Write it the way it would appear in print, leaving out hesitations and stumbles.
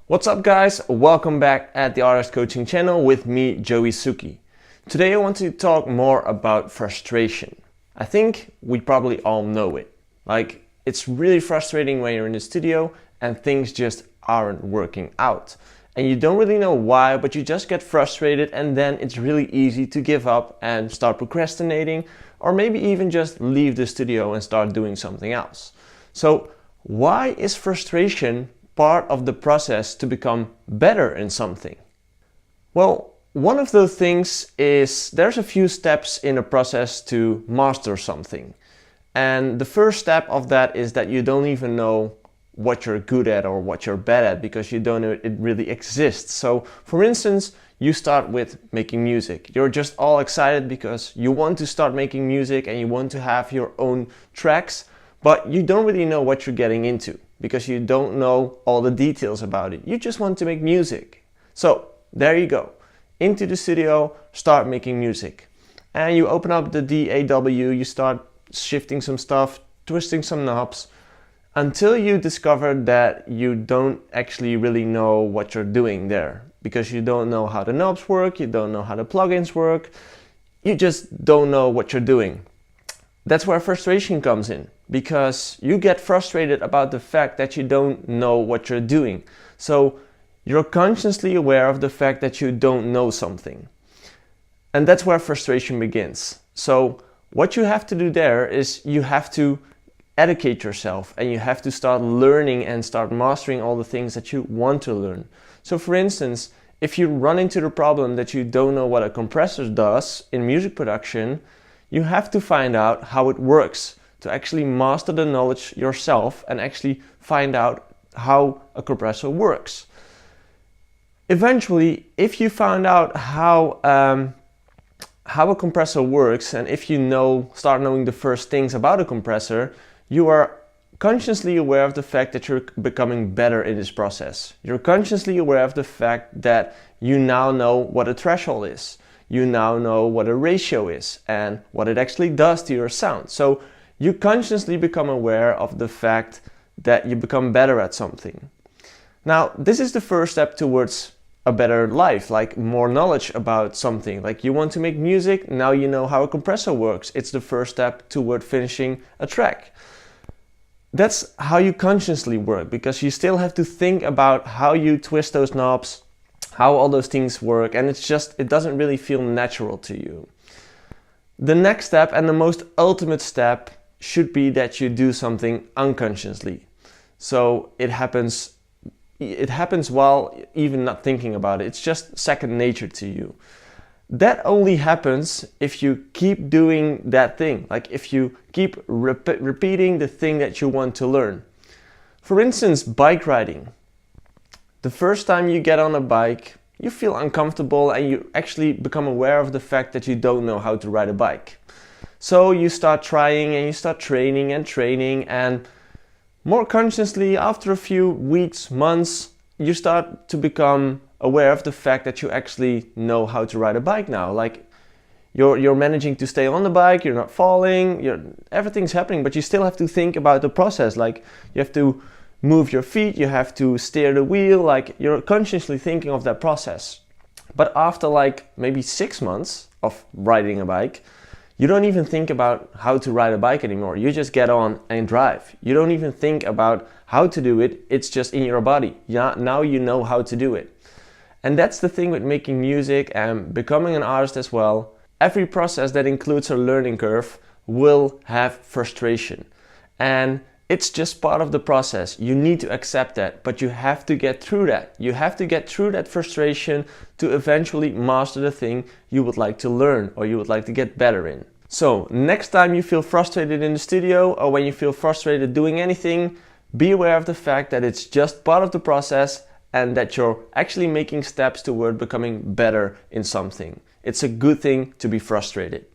What's up guys, welcome back at the Artist Coaching channel with me, JoeySuki. Today I want to talk more about frustration. I think we probably all know it. Like, it's really frustrating when you're in the studio and things just aren't working out. And you don't really know why, but you just get frustrated and then it's really easy to give up and start procrastinating, or maybe even just leave the studio and start doing something else. So why is frustration part of the process to become better in something? Well, one of those things is there's a few steps in a process to master something. And the first step of that is that you don't even know what you're good at or what you're bad at because you don't know it really exists. So for instance, you start with making music. You're just all excited because you want to start making music and you want to have your own tracks, but you don't really know what you're getting into because you don't know all the details about it. You just want to make music. So there you go. Into the studio, start making music. And you open up the DAW, you start shifting some stuff, twisting some knobs, until you discover that you don't actually really know what you're doing there. Because you don't know how the knobs work, you don't know how the plugins work, you just don't know what you're doing. That's where frustration comes in, because you get frustrated about the fact that you don't know what you're doing. So you're consciously aware of the fact that you don't know something. And that's where frustration begins. So what you have to do there is you have to educate yourself and you have to start learning and start mastering all the things that you want to learn. So for instance, if you run into the problem that you don't know what a compressor does in music production, you have to find out how it works to actually master the knowledge yourself and actually find out how a compressor works. Eventually, if you found out how a compressor works, and if you start knowing the first things about a compressor, you are consciously aware of the fact that you're becoming better in this process. You're consciously aware of the fact that you now know what a threshold is. You now know what a ratio is and what it actually does to your sound. So you consciously become aware of the fact that you become better at something. Now, this is the first step towards a better life, like more knowledge about something. Like you want to make music, now you know how a compressor works. It's the first step toward finishing a track. That's how you consciously work, because you still have to think about how you twist those knobs, how all those things work, and it doesn't really feel natural to you. The next step and the most ultimate step should be that you do something unconsciously. So it happens while even not thinking about it. It's just second nature to you. That only happens if you keep doing that thing, like if you keep repeating the thing that you want to learn. For instance, bike riding. The first time you get on a bike, you feel uncomfortable and you actually become aware of the fact that you don't know how to ride a bike. So you start trying and you start training and more consciously, after a few weeks, months, you start to become aware of the fact that you actually know how to ride a bike now. Like you're managing to stay on the bike, you're not falling, everything's happening, but you still have to think about the process. Like you have to move your feet, you have to steer the wheel, like you're consciously thinking of that process. But after like maybe 6 months of riding a bike, you don't even think about how to ride a bike anymore. You just get on and drive. You don't even think about how to do it. It's just in your body. Yeah, now you know how to do it. And that's the thing with making music and becoming an artist as well. Every process that includes a learning curve will have frustration. And it's just part of the process. You need to accept that, but you have to get through that. You have to get through that frustration to eventually master the thing you would like to learn or you would like to get better in. So next time you feel frustrated in the studio or when you feel frustrated doing anything, be aware of the fact that it's just part of the process and that you're actually making steps toward becoming better in something. It's a good thing to be frustrated.